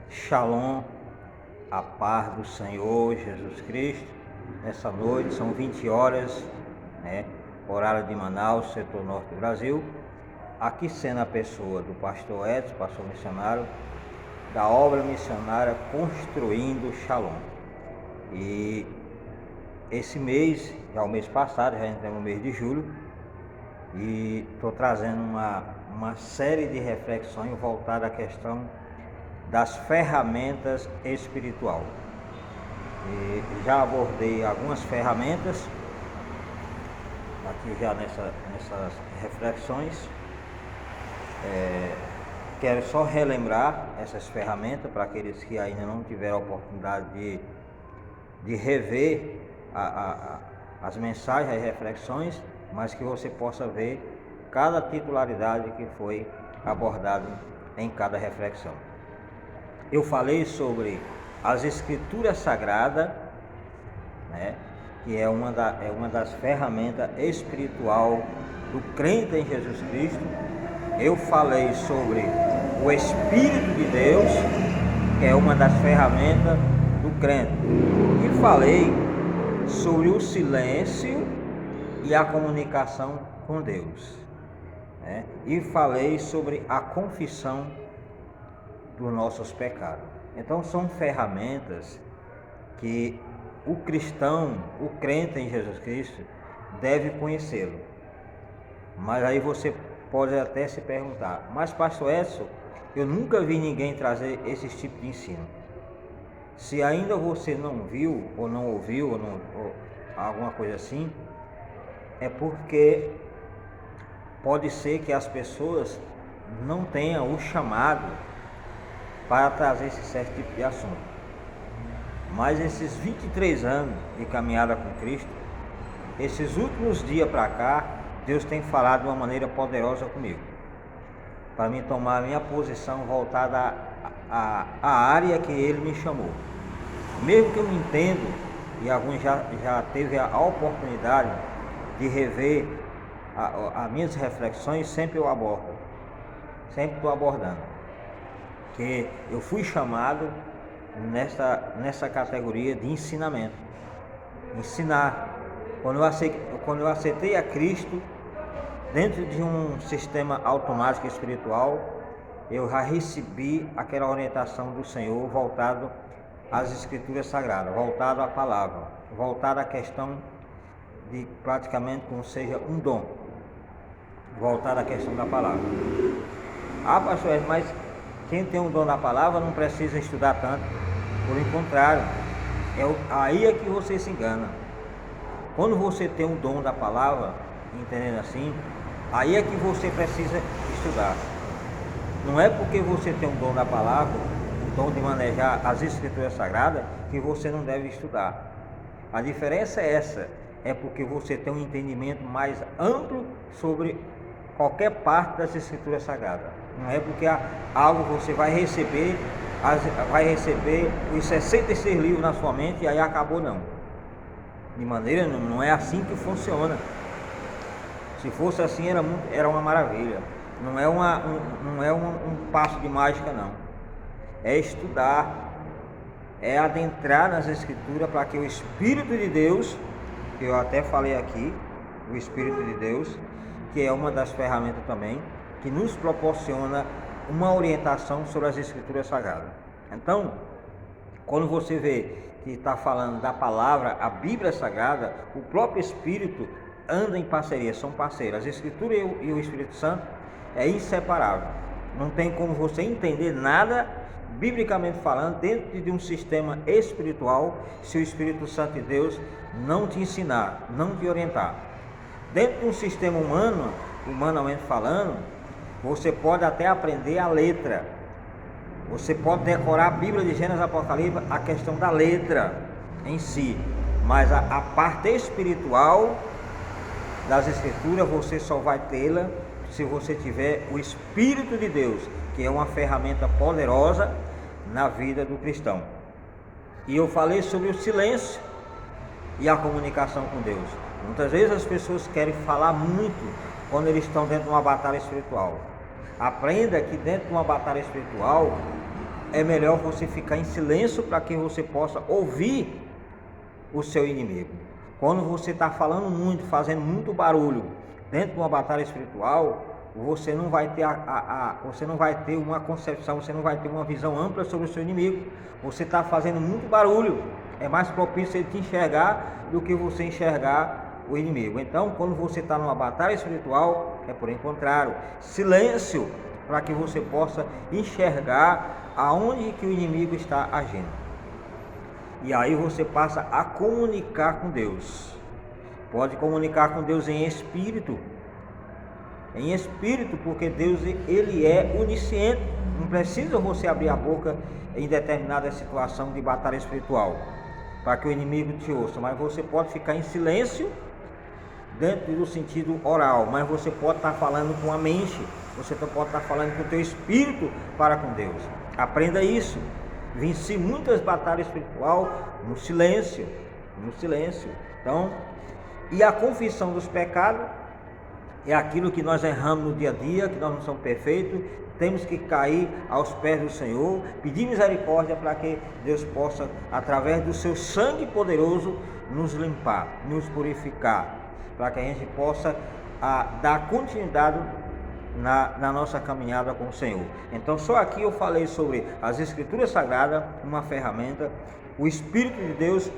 Shalom, a paz do Senhor Jesus Cristo. Nessa noite são 20 horas, horário de Manaus, setor norte do Brasil. Aqui sendo a pessoa do pastor Edson, pastor missionário, da obra missionária Construindo Shalom. E esse mês, já o mês passado, já entramos no mês de julho, e estou trazendo uma série de reflexões voltada à questão das ferramentas espiritual. E já abordei algumas ferramentas aqui já nessas reflexões. Quero só relembrar essas ferramentas para aqueles que ainda não tiveram a oportunidade de rever as mensagens, as reflexões, mas que você possa ver cada titularidade que foi abordada em cada reflexão. Eu falei sobre as Escrituras Sagradas, que é uma das ferramentas espiritual do crente em Jesus Cristo. Eu falei sobre o Espírito de Deus, que é uma das ferramentas do crente. E falei sobre o silêncio e a comunicação com Deus. E falei sobre a confissão dos nossos pecados. Então são ferramentas que o cristão, o crente em Jesus Cristo, deve conhecê-lo. Mas aí você pode até se perguntar: mas pastor Edson, eu nunca vi ninguém trazer esse tipo de ensino. Se ainda você não viu, ou não ouviu, ou alguma coisa assim, é porque pode ser que as pessoas não tenham o chamado para trazer esse certo tipo de assunto. Mas esses 23 anos de caminhada com Cristo, esses últimos dias para cá, Deus tem falado de uma maneira poderosa comigo, para mim tomar a minha posição voltada à área que Ele me chamou. Mesmo que eu não entendo, e alguns já teve a oportunidade de rever as minhas reflexões, sempre eu abordo, sempre estou abordando, que eu fui chamado nessa categoria de ensinamento, ensinar. Quando eu aceitei a Cristo dentro de um sistema automático espiritual, eu já recebi aquela orientação do Senhor voltado às Escrituras Sagradas, voltado à palavra, voltado à questão de praticamente como seja um dom, voltado à questão da palavra. Pastor, mas quem tem um dom da palavra não precisa estudar tanto. Por contrário, aí é que você se engana. Quando você tem um dom da palavra, entendendo assim, aí é que você precisa estudar. Não é porque você tem um dom da palavra, o dom de manejar as Escrituras Sagradas, que você não deve estudar. A diferença é essa, é porque você tem um entendimento mais amplo sobre qualquer parte das Escrituras Sagradas. Não é porque algo você vai receber os 66 livros na sua mente e aí acabou, não. De maneira, não é assim que funciona. Se fosse assim, era uma maravilha. Não é um passo de mágica, não. É estudar, é adentrar nas Escrituras para que o Espírito de Deus, que eu até falei aqui, o Espírito de Deus, que é uma das ferramentas também, que nos proporciona uma orientação sobre as Escrituras Sagradas. Então, quando você vê que está falando da palavra, a Bíblia Sagrada, o próprio Espírito anda em parceria, são parceiros. As Escrituras e o Espírito Santo é inseparável. Não tem como você entender nada, biblicamente falando, dentro de um sistema espiritual, se o Espírito Santo de Deus não te ensinar, não te orientar. Dentro de um sistema humano, humanamente falando, você pode até aprender a letra. Você pode decorar a Bíblia de Gênesis e Apocalipse, a questão da letra em si. Mas a parte espiritual das Escrituras você só vai tê-la se você tiver o Espírito de Deus, que é uma ferramenta poderosa na vida do cristão. E eu falei sobre o silêncio e a comunicação com Deus. Muitas vezes as pessoas querem falar muito quando eles estão dentro de uma batalha espiritual. Aprenda que dentro de uma batalha espiritual é melhor você ficar em silêncio para que você possa ouvir o seu inimigo. Quando você está falando muito, fazendo muito barulho dentro de uma batalha espiritual, você não vai ter você não vai ter uma concepção, você não vai ter uma visão ampla sobre o seu inimigo. Você está fazendo muito barulho, é mais propício ele te enxergar do que você enxergar o inimigo. Então, quando você está numa batalha espiritual, é por contrário, silêncio, para que você possa enxergar aonde que o inimigo está agindo. E aí você passa a comunicar com Deus. Pode comunicar com Deus em espírito, porque Deus, ele é onisciente. Não precisa você abrir a boca em determinada situação de batalha espiritual para que o inimigo te ouça, mas você pode ficar em silêncio dentro do sentido oral, mas você pode estar falando com a mente, você pode estar falando com o teu espírito para com Deus. Aprenda isso. Venci muitas batalhas espirituais no silêncio. Então, e a confissão dos pecados é aquilo que nós erramos no dia a dia, que nós não somos perfeitos, temos que cair aos pés do Senhor, pedir misericórdia para que Deus possa, através do seu sangue poderoso, nos limpar, nos purificar, para que a gente possa dar continuidade na nossa caminhada com o Senhor. Então, só aqui eu falei sobre as Escrituras Sagradas, uma ferramenta, o Espírito de Deus,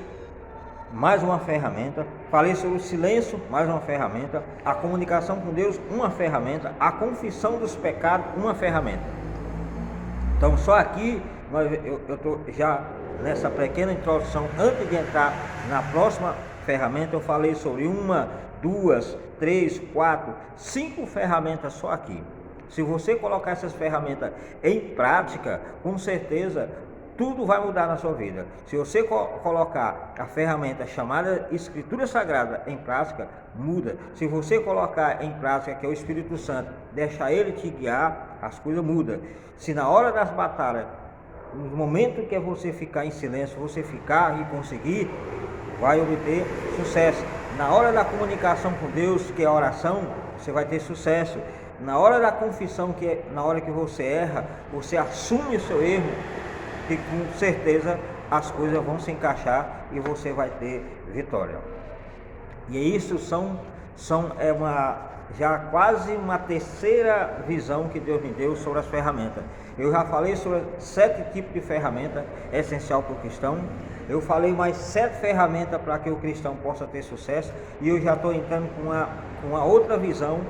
mais uma ferramenta. Falei sobre o silêncio, mais uma ferramenta. A comunicação com Deus, uma ferramenta. A confissão dos pecados, uma ferramenta. Então, só aqui eu estou já nessa pequena introdução. Antes de entrar na próxima ferramenta, eu falei sobre 1, 2, 3, 4, 5 ferramentas só aqui. Se você colocar essas ferramentas em prática, com certeza tudo vai mudar na sua vida. Se você colocar a ferramenta chamada Escritura Sagrada em prática, muda. Se você colocar em prática, que é o Espírito Santo, deixar ele te guiar, as coisas mudam. Se na hora das batalhas, no momento que você ficar em silêncio, você ficar e conseguir, vai obter sucesso. Na hora da comunicação com Deus, que é a oração, você vai ter sucesso. Na hora da confissão, que é na hora que você erra, você assume o seu erro, e com certeza as coisas vão se encaixar e você vai ter vitória. E isso já quase uma terceira visão que Deus me deu sobre as ferramentas. Eu já falei sobre 7 tipos de ferramenta essencial para o cristão. Eu falei mais 7 ferramentas para que o cristão possa ter sucesso. E eu já estou entrando com uma outra visão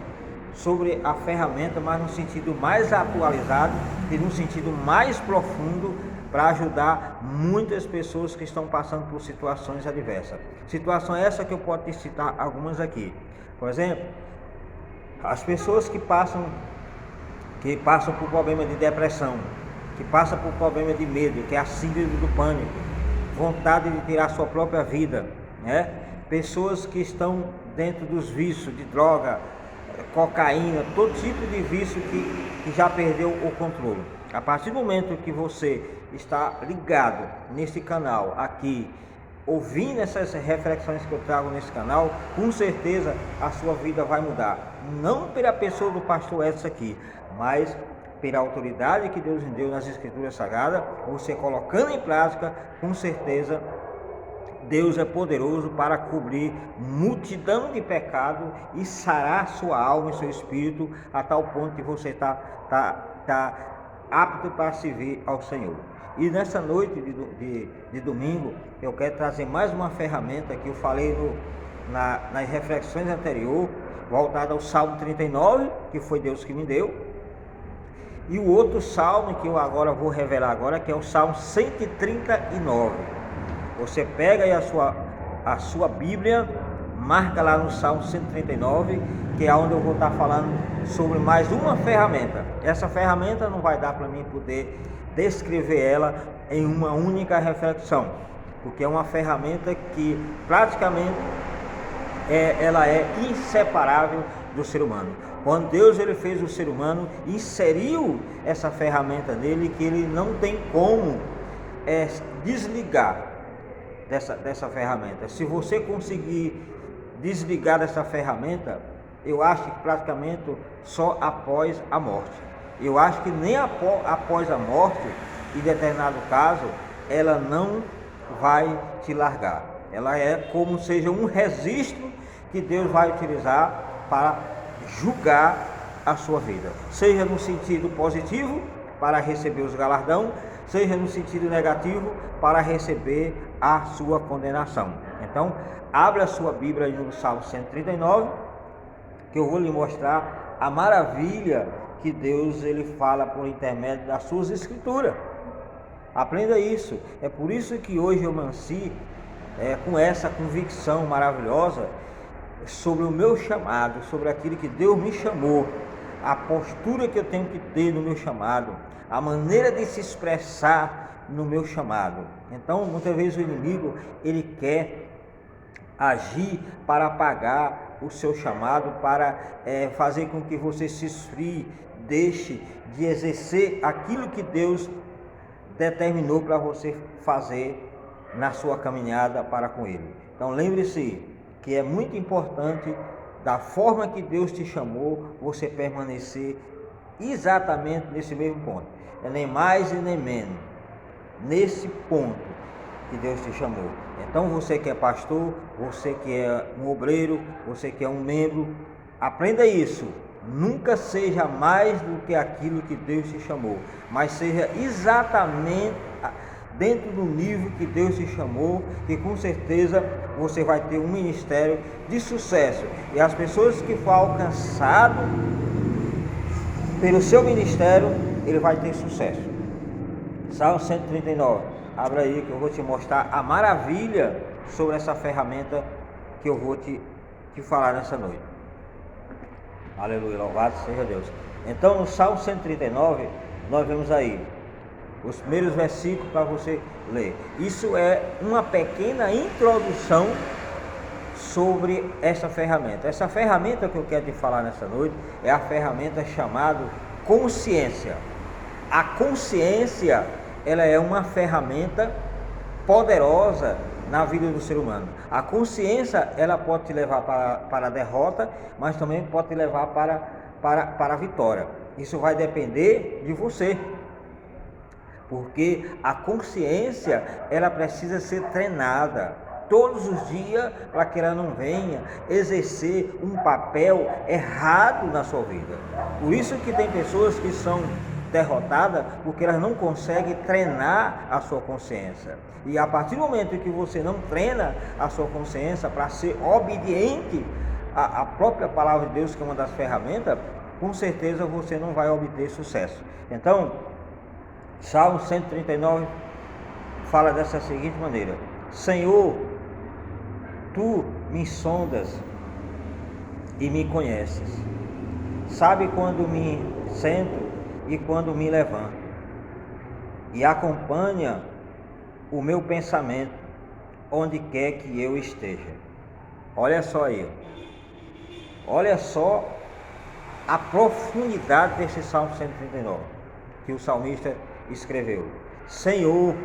sobre a ferramenta, mas no sentido mais atualizado e no sentido mais profundo, para ajudar muitas pessoas que estão passando por situações adversas. Situação essa que eu posso te citar algumas aqui. Por exemplo, as pessoas que passam por problema de depressão, que passam por problema de medo, que é a síndrome do pânico, vontade de tirar sua própria vida, né? Pessoas que estão dentro dos vícios de droga, cocaína, todo tipo de vício que já perdeu o controle. A partir do momento que você está ligado nesse canal aqui, ouvindo essas reflexões que eu trago nesse canal, com certeza a sua vida vai mudar. Não pela pessoa do pastor Edson aqui, mas pela autoridade que Deus deu nas Escrituras Sagradas. Você colocando em prática, com certeza Deus é poderoso para cobrir multidão de pecado e sarar sua alma e seu espírito a tal ponto que você está apto para servir ao Senhor. E nessa noite de domingo, eu quero trazer mais uma ferramenta que eu falei nas reflexões anteriores, voltada ao Salmo 39, que foi Deus que me deu, e o outro salmo que eu vou revelar agora, que é o Salmo 139. Você pega aí a sua Bíblia, marca lá no Salmo 139, que é onde eu vou estar falando sobre mais uma ferramenta. Essa ferramenta não vai dar para mim poder descrever ela em uma única reflexão, porque é uma ferramenta que praticamente ela é inseparável do ser humano. Quando Deus ele fez o ser humano, inseriu essa ferramenta nele, que ele não tem como desligar dessa ferramenta. Se você conseguir desligar dessa ferramenta, eu acho que praticamente só após a morte. Eu acho que nem após a morte em determinado caso, ela não vai te largar. Ela é como seja um registro que Deus vai utilizar para julgar a sua vida, seja no sentido positivo, para receber os galardão, seja no sentido negativo, para receber a sua condenação. Então, abra a sua Bíblia aí no Salmo 139, que eu vou lhe mostrar a maravilha que Deus ele fala por intermédio das suas escrituras. Aprenda isso. É por isso que hoje eu mansi com essa convicção maravilhosa sobre o meu chamado, sobre aquilo que Deus me chamou, a postura que eu tenho que ter no meu chamado, a maneira de se expressar no meu chamado. Então, muitas vezes o inimigo, ele quer agir para apagar o seu chamado, para fazer com que você se esfrie, deixe de exercer aquilo que Deus determinou para você fazer na sua caminhada para com Ele. Então lembre-se que é muito importante, da forma que Deus te chamou, você permanecer exatamente nesse mesmo ponto. É nem mais e nem menos, nesse ponto que Deus te chamou. Então você que é pastor, você que é um obreiro, você que é um membro, aprenda isso. Nunca seja mais do que aquilo que Deus te chamou, mas seja exatamente dentro do nível que Deus te chamou, e com certeza você vai ter um ministério de sucesso. E as pessoas que for alcançado pelo seu ministério, ele vai ter sucesso. Salmo 139, abra aí que eu vou te mostrar a maravilha sobre essa ferramenta que eu vou te falar nessa noite. Aleluia, louvado seja Deus. Então no Salmo 139, nós vemos aí os primeiros versículos para você ler. Isso é uma pequena introdução sobre essa ferramenta. Essa ferramenta que eu quero te falar nessa noite é a ferramenta chamada consciência. A consciência, ela é uma ferramenta poderosa na vida do ser humano. A consciência, ela pode te levar para a derrota, mas também pode te levar para a vitória. Isso vai depender de você, porque a consciência, ela precisa ser treinada todos os dias para que ela não venha exercer um papel errado na sua vida. Por isso que tem pessoas que são derrotadas porque elas não conseguem treinar a sua consciência. E a partir do momento que você não treina a sua consciência para ser obediente à própria palavra de Deus, que é uma das ferramentas, com certeza você não vai obter sucesso. Então, Salmo 139 fala dessa seguinte maneira: Senhor, Tu me sondas e me conheces, sabe quando me sento e quando me levanto, e acompanha o meu pensamento onde quer que eu esteja. Olha só aí, olha só a profundidade desse Salmo 139 que o salmista escreveu. Senhor,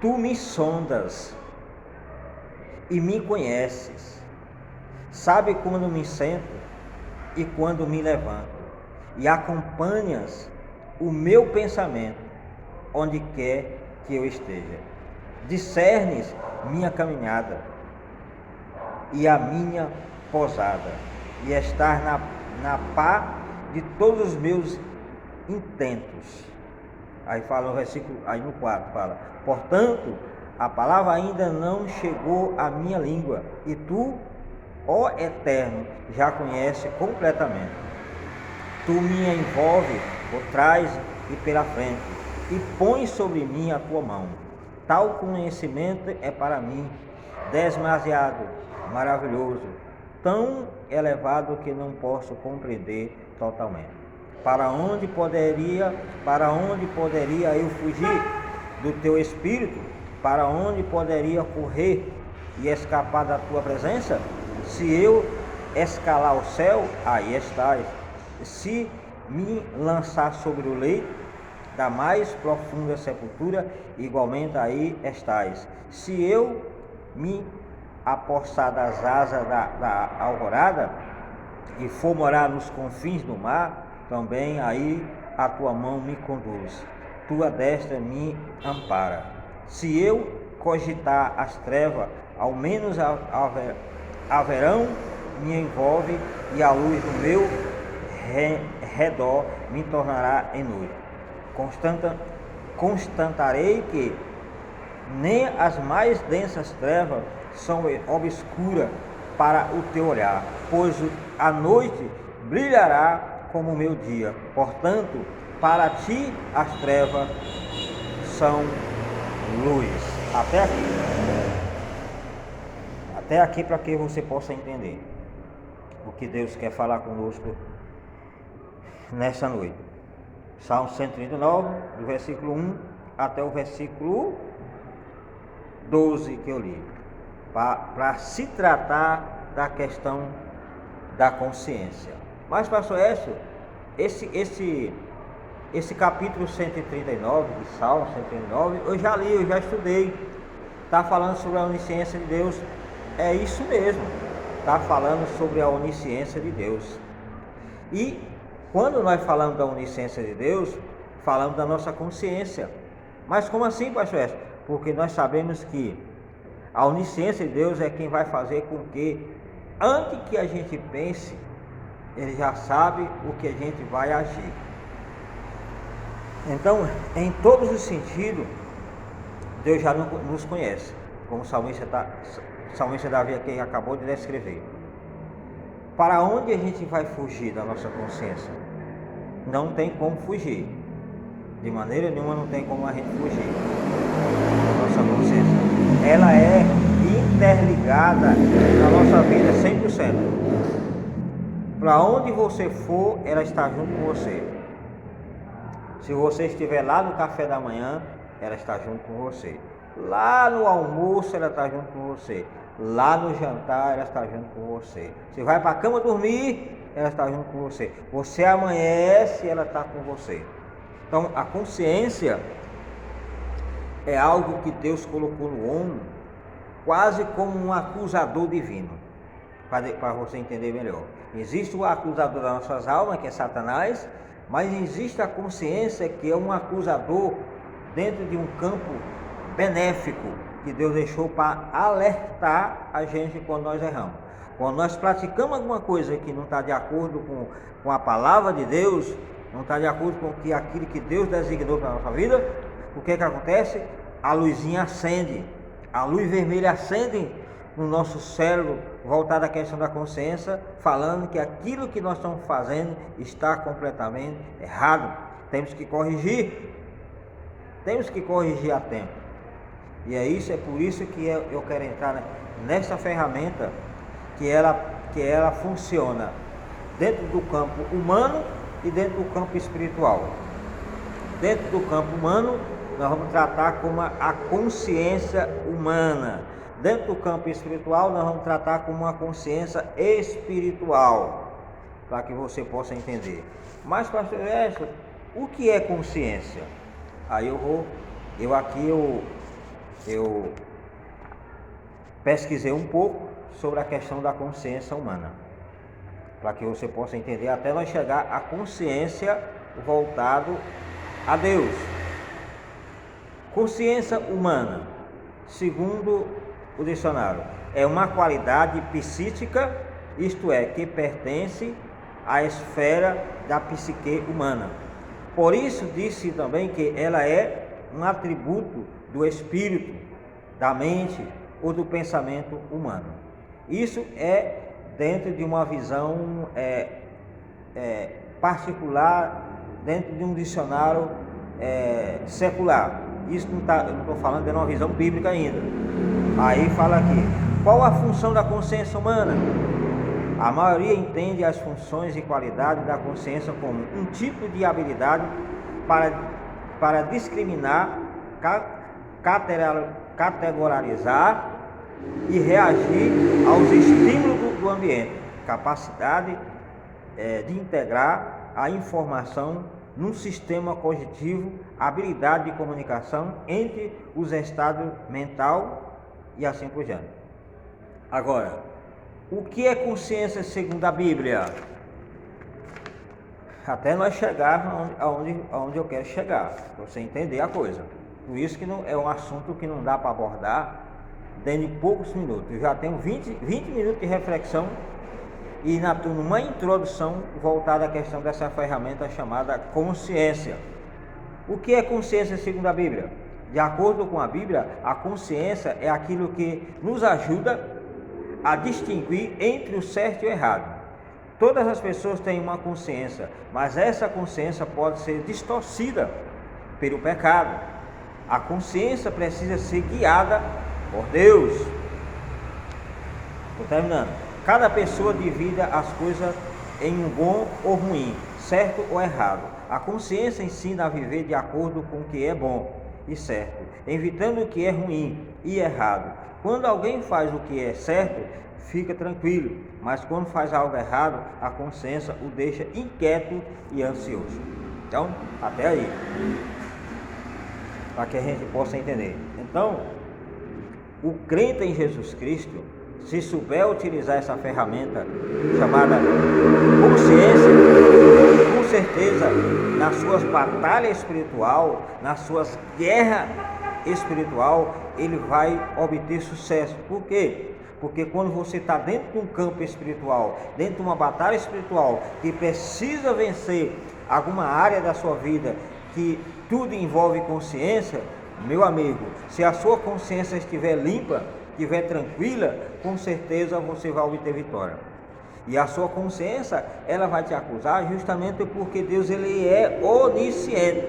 Tu me sondas e me conheces, sabe quando me sento e quando me levanto, e acompanhas o meu pensamento onde quer que eu esteja. Discernes minha caminhada e a minha pousada, e estar na pá de todos os meus intentos. Aí fala no versículo, aí no 4 fala: portanto, a palavra ainda não chegou à minha língua, e Tu, ó Eterno, já conhece completamente. Tu me envolve por trás e pela frente, e põe sobre mim a Tua mão. Tal conhecimento é para mim demasiado maravilhoso, tão elevado que não posso compreender totalmente. Para onde poderia eu fugir do Teu Espírito? Para onde poderia correr e escapar da Tua presença? Se eu escalar o céu, aí estás. Se me lançar sobre o leito da mais profunda sepultura, igualmente aí estás. Se eu me apossar das asas da alvorada e for morar nos confins do mar, também aí a tua mão me conduz, tua destra me ampara. Se eu cogitar as trevas, ao menos haverão me envolve, e a luz do meu redor me tornará em noite. Constatarei que nem as mais densas trevas são obscuras para o teu olhar, pois a noite brilhará como o meu dia. Portanto, para ti as trevas são luz. Até aqui para que você possa entender o que Deus quer falar conosco nessa noite. Salmo 139, do versículo 1 até o versículo 12 que eu li, para se tratar da questão da consciência. Mas, pastor Écio, esse capítulo 139 de Salmo 139, eu já li, eu já estudei. Está falando sobre a onisciência de Deus. É isso mesmo, está falando sobre a onisciência de Deus. E quando nós falamos da onisciência de Deus, falamos da nossa consciência. Mas como assim, pastor Écio? Porque nós sabemos que a onisciência de Deus é quem vai fazer com que, antes que a gente pense, Ele já sabe o que a gente vai agir. Então, em todos os sentidos, Deus já nos conhece, como o salmista Davi aqui acabou de descrever. Para onde a gente vai fugir da nossa consciência? Não tem como fugir. De maneira nenhuma não tem como a gente fugir da nossa consciência. Ela é interligada na nossa vida 100%. Para onde você for, ela está junto com você. Se você estiver lá no café da manhã, ela está junto com você. Lá no almoço, ela está junto com você. Lá no jantar, ela está junto com você. Você vai para a cama dormir, ela está junto com você. Você amanhece, ela está com você. Então, a consciência é algo que Deus colocou no homem, quase como um acusador divino, para você entender melhor. Existe o acusador das nossas almas, que é Satanás, mas existe a consciência, que é um acusador dentro de um campo benéfico, que Deus deixou para alertar a gente quando nós erramos. Quando nós praticamos alguma coisa que não está de acordo com a palavra de Deus, não está de acordo com aquilo que Deus designou para a nossa vida, o que acontece? A luzinha acende, a luz vermelha acende no nosso cérebro, voltada à questão da consciência, falando que aquilo que nós estamos fazendo está completamente errado. Temos que corrigir a tempo. E é por isso que eu quero entrar nessa ferramenta, que ela funciona dentro do campo humano e dentro do campo espiritual. Dentro do campo humano, nós vamos tratar como a consciência humana. Dentro do campo espiritual, nós vamos tratar como uma consciência espiritual, para que você possa entender. Mas, pastor Écio, o que é consciência? Aí eu pesquisei um pouco sobre a questão da consciência humana, para que você possa entender, até nós chegar à consciência voltado a Deus. Consciência humana, segundo o dicionário, é uma qualidade psíquica, isto é, que pertence à esfera da psique humana. Por isso disse também que ela é um atributo do espírito, da mente ou do pensamento humano. Isso é dentro de uma visão particular, dentro de um dicionário secular. Isso não estou falando de uma visão bíblica ainda. Aí fala aqui, qual a função da consciência humana? A maioria entende as funções e qualidades da consciência como um tipo de habilidade para discriminar, categorizar e reagir aos estímulos do ambiente, capacidade de integrar a informação num sistema cognitivo, habilidade de comunicação entre os estados mental e assim por diante. Agora, o que é consciência segundo a Bíblia? até nós chegarmos aonde eu quero chegar, para você entender a coisa. Por isso que não, é um assunto que não dá para abordar dentro de poucos minutos. Eu já tenho 20 minutos de reflexão e numa introdução voltada à questão dessa ferramenta chamada consciência. O que é consciência segundo a Bíblia? De acordo com a Bíblia, a consciência é aquilo que nos ajuda a distinguir entre o certo e o errado. Todas as pessoas têm uma consciência, mas essa consciência pode ser distorcida pelo pecado. A consciência precisa ser guiada por Deus. Estou terminando. Cada pessoa divide as coisas em um bom ou ruim, certo ou errado. A consciência ensina a viver de acordo com o que é bom e certo, evitando o que é ruim e errado. Quando alguém faz o que é certo, fica tranquilo, mas quando faz algo errado, a consciência o deixa inquieto e ansioso. Então, até aí, para que a gente possa entender. Então, o crente em Jesus Cristo, se souber utilizar essa ferramenta chamada consciência, com certeza, nas suas batalhas espiritual, nas suas guerras espiritual, ele vai obter sucesso. Por quê? Porque quando você está dentro de um campo espiritual, dentro de uma batalha espiritual, que precisa vencer alguma área da sua vida, que tudo envolve consciência, meu amigo, se a sua consciência estiver limpa, estiver tranquila, com certeza você vai obter vitória. E a sua consciência, ela vai te acusar justamente porque Deus, ele é onisciente.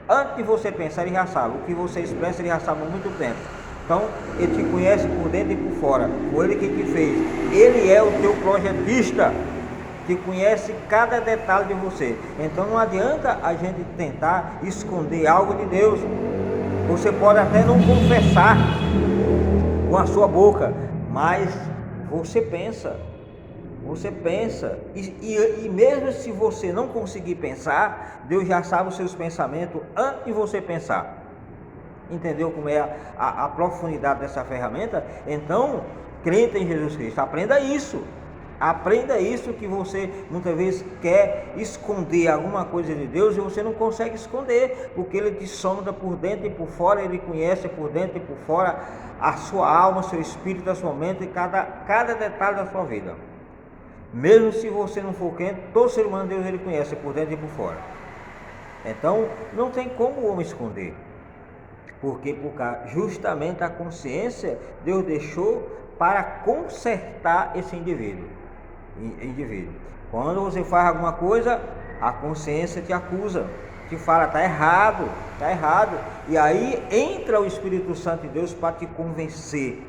Antes de você pensar, ele já sabe. O que você expressa, ele já sabe há muito tempo. Então, ele te conhece por dentro e por fora. Foi ele que te fez. Ele é o teu projetista, que conhece cada detalhe de você. Então, não adianta a gente tentar esconder algo de Deus. Você pode até não confessar com a sua boca, mas você pensa. E mesmo se você não conseguir pensar, Deus já sabe os seus pensamentos antes de você pensar. Entendeu como é a profundidade dessa ferramenta? Então, crente em Jesus Cristo, aprenda isso. Aprenda isso, que você muitas vezes quer esconder alguma coisa de Deus e você não consegue esconder, porque Ele te sonda por dentro e por fora. Ele conhece por dentro e por fora a sua alma, seu espírito, a sua mente e cada detalhe da sua vida. Mesmo se você não for crente, todo ser humano Deus ele conhece por dentro e por fora. Então não tem como o homem esconder, porque justamente a consciência Deus deixou para consertar esse indivíduo. Quando você faz alguma coisa, a consciência te acusa, te fala, está errado, e aí entra o Espírito Santo de Deus para te convencer,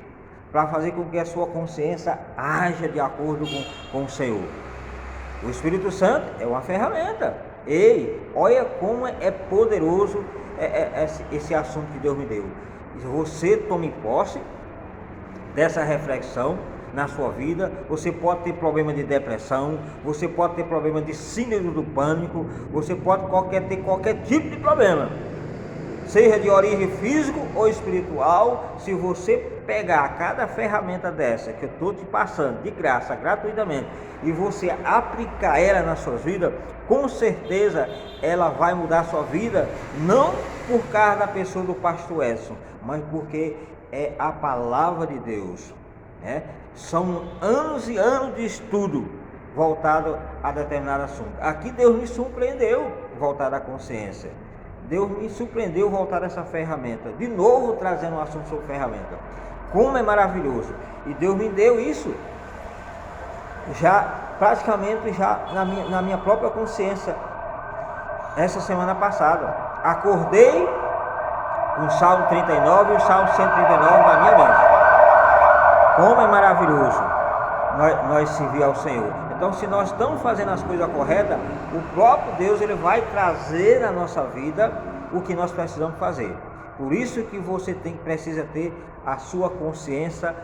para fazer com que a sua consciência haja de acordo com o Senhor. O Espírito Santo é uma ferramenta. Ei, olha como é poderoso esse assunto que Deus me deu. Você tome posse dessa reflexão na sua vida. Você pode ter problema de depressão, você pode ter problema de síndrome do pânico, você pode ter qualquer tipo de problema, seja de origem física ou espiritual. Se você pegar cada ferramenta dessa que eu estou te passando de graça, gratuitamente, e você aplicar ela na sua vida, com certeza ela vai mudar a sua vida, não por causa da pessoa do pastor Edson, mas porque é a palavra de Deus, né? São anos e anos de estudo voltado a determinado assunto. Aqui Deus me surpreendeu voltado à consciência. Deus me surpreendeu voltar a essa ferramenta, de novo trazendo um assunto sobre ferramenta. Como é maravilhoso! E Deus me deu isso praticamente na minha própria consciência, essa semana passada. Acordei com o Salmo 39 e o Salmo 139 na minha mente. Como é maravilhoso nós servir ao Senhor. Então, se nós estamos fazendo as coisas corretas, o próprio Deus ele vai trazer na nossa vida o que nós precisamos fazer. Por isso que você precisa ter a sua consciência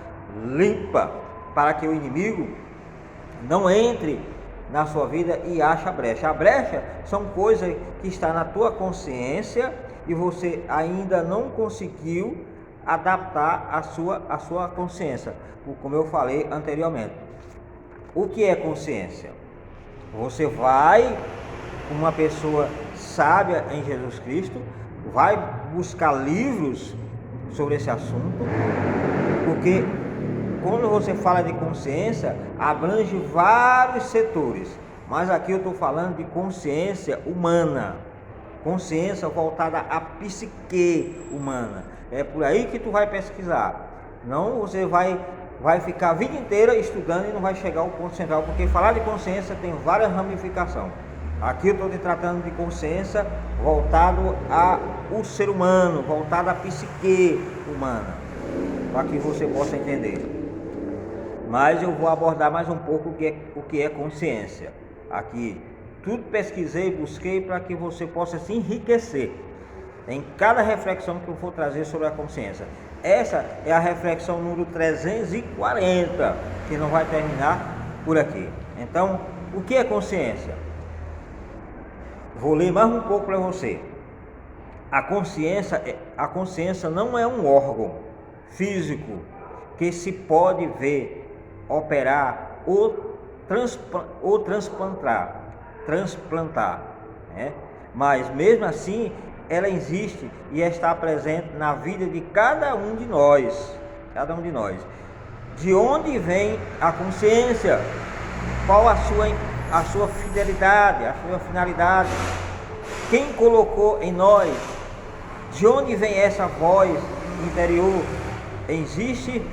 limpa, para que o inimigo não entre na sua vida e ache a brecha. A brecha são coisas que estão na tua consciência e você ainda não conseguiu adaptar a sua consciência, como eu falei anteriormente. O que é consciência? Você vai uma pessoa sábia em Jesus Cristo, vai buscar livros sobre esse assunto, porque quando você fala de consciência, abrange vários setores, mas aqui eu estou falando de consciência humana, consciência voltada à psique humana. É por aí que tu vai pesquisar. Não, você vai ficar a vida inteira estudando e não vai chegar ao ponto central, porque falar de consciência tem várias ramificações. Aqui eu estou te tratando de consciência voltado ao ser humano, voltado à psique humana, para que você possa entender. Mas eu vou abordar mais um pouco o que é consciência. Aqui, tudo pesquisei, busquei para que você possa se enriquecer em cada reflexão que eu for trazer sobre a consciência. Essa é a reflexão número 340, que não vai terminar por aqui. Então, o que é consciência? Vou ler mais um pouco para você. A consciência não é um órgão físico que se pode ver, operar ou transplantar, né? Mas mesmo assim ela existe e está presente na vida de cada um de nós. De onde vem a consciência? Qual a sua fidelidade, a sua finalidade? Quem colocou em nós? De onde vem essa voz interior? Existem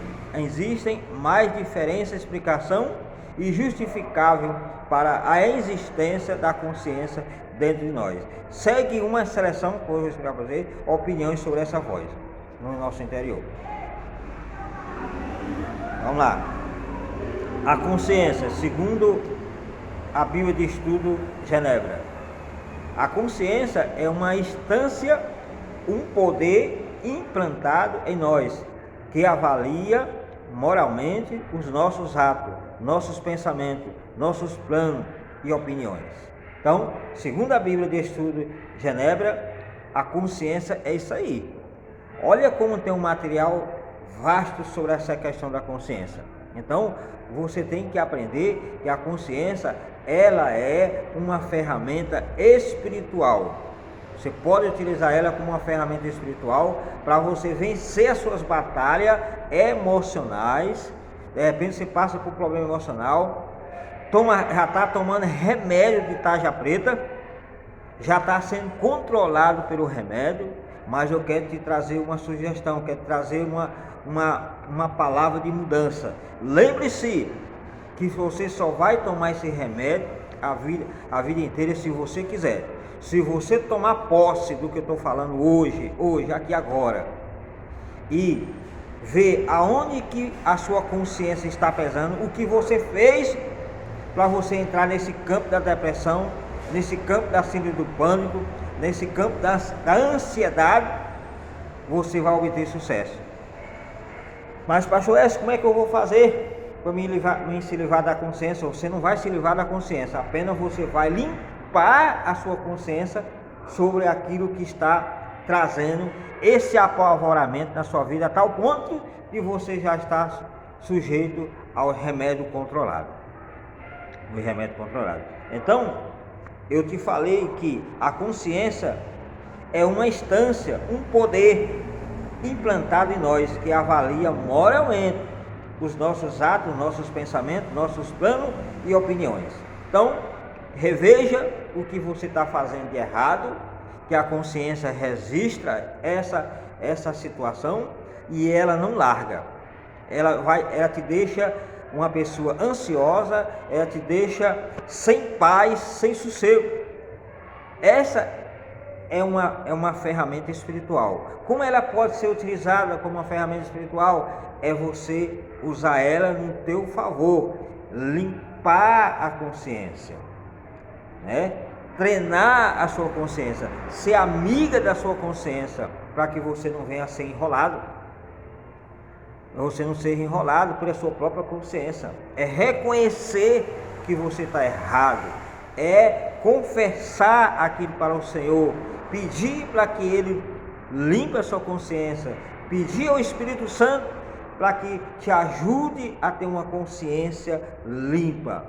mais diferença, explicação e justificável para a existência da consciência dentro de nós. Segue uma seleção, que eu vou explicar para você, opiniões sobre essa voz no nosso interior. Vamos lá. A consciência, segundo a Bíblia de Estudo Genebra, a consciência é uma instância, um poder implantado em nós, que avalia moralmente os nossos atos, nossos pensamentos, nossos planos e opiniões. Então, segundo a Bíblia de Estudo Genebra, a consciência é isso aí. Olha como tem um material vasto sobre essa questão da consciência. Então, você tem que aprender que a consciência, ela é uma ferramenta espiritual. Você pode utilizar ela como uma ferramenta espiritual para você vencer as suas batalhas emocionais. De repente você passa por problema emocional, já está tomando remédio de tarja preta, já está sendo controlado pelo remédio, mas eu quero te trazer uma sugestão, quero trazer uma palavra de mudança. Lembre-se que você só vai tomar esse remédio a vida inteira se você quiser. Se você tomar posse do que eu estou falando hoje, aqui agora, e ver aonde que a sua consciência está pesando, o que você fez para você entrar nesse campo da depressão, nesse campo da síndrome do pânico, nesse campo da ansiedade, você vai obter sucesso. Mas pastor, como é que eu vou fazer para me se livrar da consciência? Você não vai se livrar da consciência, apenas você vai limpar a sua consciência sobre aquilo que está trazendo esse apavoramento na sua vida, a tal ponto de você já estar sujeito ao remédio controlado. Então, eu te falei que a consciência é uma instância, um poder implantado em nós, que avalia moralmente os nossos atos, nossos pensamentos, nossos planos e opiniões. Então, reveja o que você está fazendo de errado, que a consciência registra essa situação e ela não larga. Ela te deixa uma pessoa ansiosa, ela te deixa sem paz, sem sossego. Essa é uma ferramenta espiritual. Como ela pode ser utilizada como uma ferramenta espiritual? É você usar ela no teu favor, limpar a consciência, né? Treinar a sua consciência, ser amiga da sua consciência, para que você não venha a ser enrolado. Você não seja enrolado pela sua própria consciência. É reconhecer que você está errado, é confessar aquilo para o Senhor, pedir para que Ele limpe a sua consciência, pedir ao Espírito Santo para que te ajude a ter uma consciência limpa.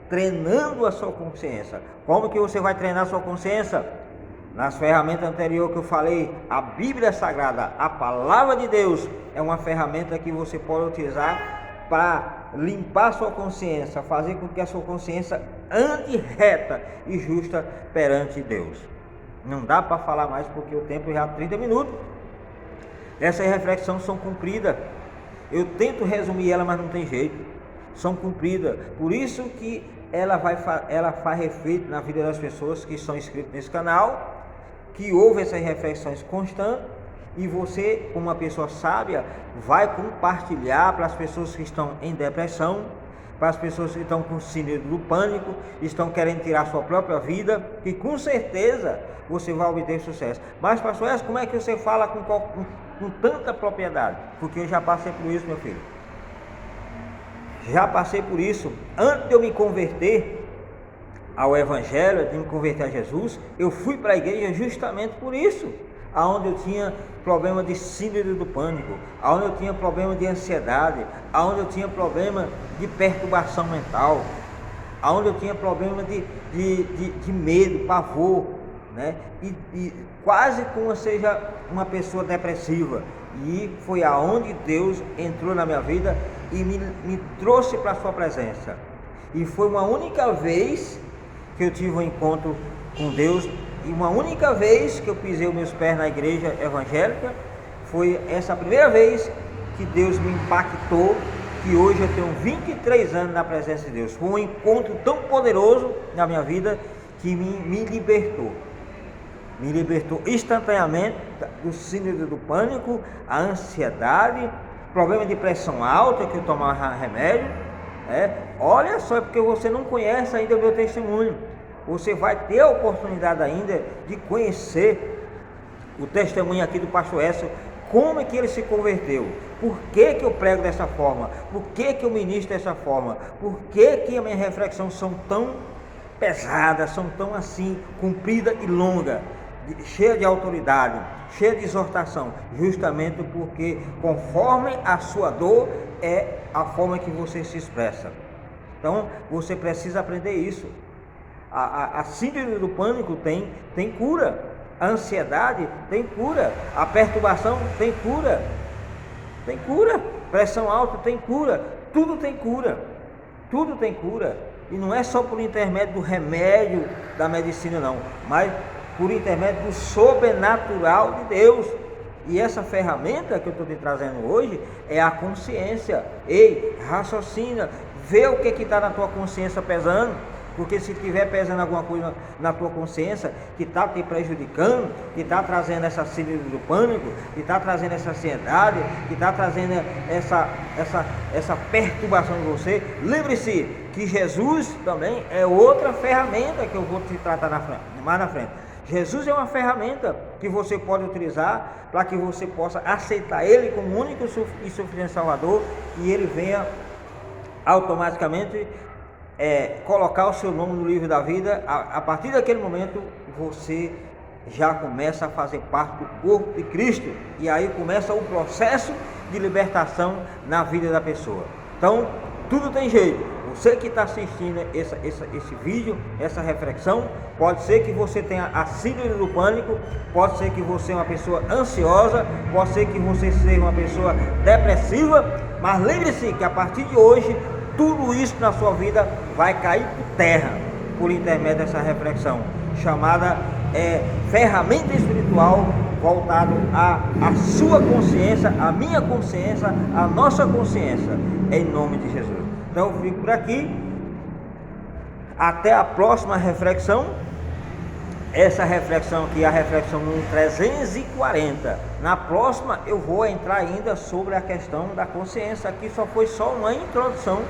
treinando a sua consciência. Como que você vai treinar a sua consciência? Nas ferramentas anteriores que eu falei, a Bíblia Sagrada, a Palavra de Deus, é uma ferramenta que você pode utilizar para limpar a sua consciência, fazer com que a sua consciência ande reta e justa perante Deus. Não dá para falar mais porque o tempo já é 30 minutos. Essas reflexões são cumpridas. Eu tento resumir ela, mas não tem jeito. São cumpridas. Por isso que ela faz efeito na vida das pessoas que estão inscritas nesse canal, que ouvem essas reflexões constantes, e você, como uma pessoa sábia, vai compartilhar para as pessoas que estão em depressão, para as pessoas que estão com síndrome do pânico, estão querendo tirar sua própria vida, que com certeza você vai obter sucesso. Mas, pastor Edson, como é que você fala com tanta propriedade? Porque eu já passei por isso, meu filho. Já passei por isso. Antes de eu me converter ao Evangelho, de me converter a Jesus, eu fui para a igreja justamente por isso. Aonde eu tinha problema de síndrome do pânico, aonde eu tinha problema de ansiedade, aonde eu tinha problema de perturbação mental, aonde eu tinha problema de medo, pavor, né? E quase como seja uma pessoa depressiva. E foi aonde Deus entrou na minha vida e me trouxe para a sua presença. E foi uma única vez que eu tive um encontro com Deus, e uma única vez que eu pisei os meus pés na igreja evangélica. Foi essa primeira vez que Deus me impactou, que hoje eu tenho 23 anos na presença de Deus. Foi um encontro tão poderoso na minha vida que me libertou. Me libertou instantaneamente do síndrome do pânico, a ansiedade, problema de pressão alta, que eu tomava remédio. Olha só, é porque você não conhece ainda o meu testemunho. Você vai ter a oportunidade ainda de conhecer o testemunho aqui do pastor Edson, como é que ele se converteu, por que que eu prego dessa forma, por que que eu ministro dessa forma, por que que as minhas reflexões são tão pesadas, são tão assim, compridas e longas, cheia de autoridade, cheia de exortação, justamente porque conforme a sua dor é a forma que você se expressa. Então você precisa aprender isso. A síndrome do pânico tem cura, a ansiedade tem cura, a perturbação tem cura, pressão alta tem cura, tudo tem cura, e não é só por intermédio do remédio da medicina não, mas por intermédio do sobrenatural de Deus. E essa ferramenta que eu estou te trazendo hoje é a consciência. Ei, raciocina, vê o que está na tua consciência pesando. Porque se estiver pesando alguma coisa na tua consciência que está te prejudicando, que está trazendo essa síndrome do pânico, que está trazendo essa ansiedade, que está trazendo essa perturbação em você, lembre-se que Jesus também é outra ferramenta que eu vou te tratar mais na frente. Jesus é uma ferramenta que você pode utilizar para que você possa aceitar Ele como único e suficiente Salvador, e Ele venha automaticamente colocar o seu nome no livro da vida. A partir daquele momento você já começa a fazer parte do corpo de Cristo, e aí começa o processo de libertação na vida da pessoa. Então tudo tem jeito. Você que está assistindo esse vídeo, essa reflexão, pode ser que você tenha a síndrome do pânico, pode ser que você é uma pessoa ansiosa, pode ser que você seja uma pessoa depressiva, mas lembre-se que a partir de hoje tudo isso na sua vida vai cair por terra por intermédio dessa reflexão chamada ferramenta espiritual, voltado à sua consciência, à minha consciência, à nossa consciência, em nome de Jesus. Então eu fico por aqui, até a próxima reflexão. Essa reflexão aqui é a reflexão número 340. Na próxima eu vou entrar ainda sobre a questão da consciência. Aqui foi só uma introdução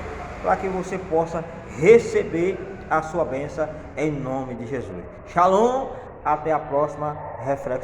para que você possa receber a sua bênção em nome de Jesus. Shalom, até a próxima reflexão.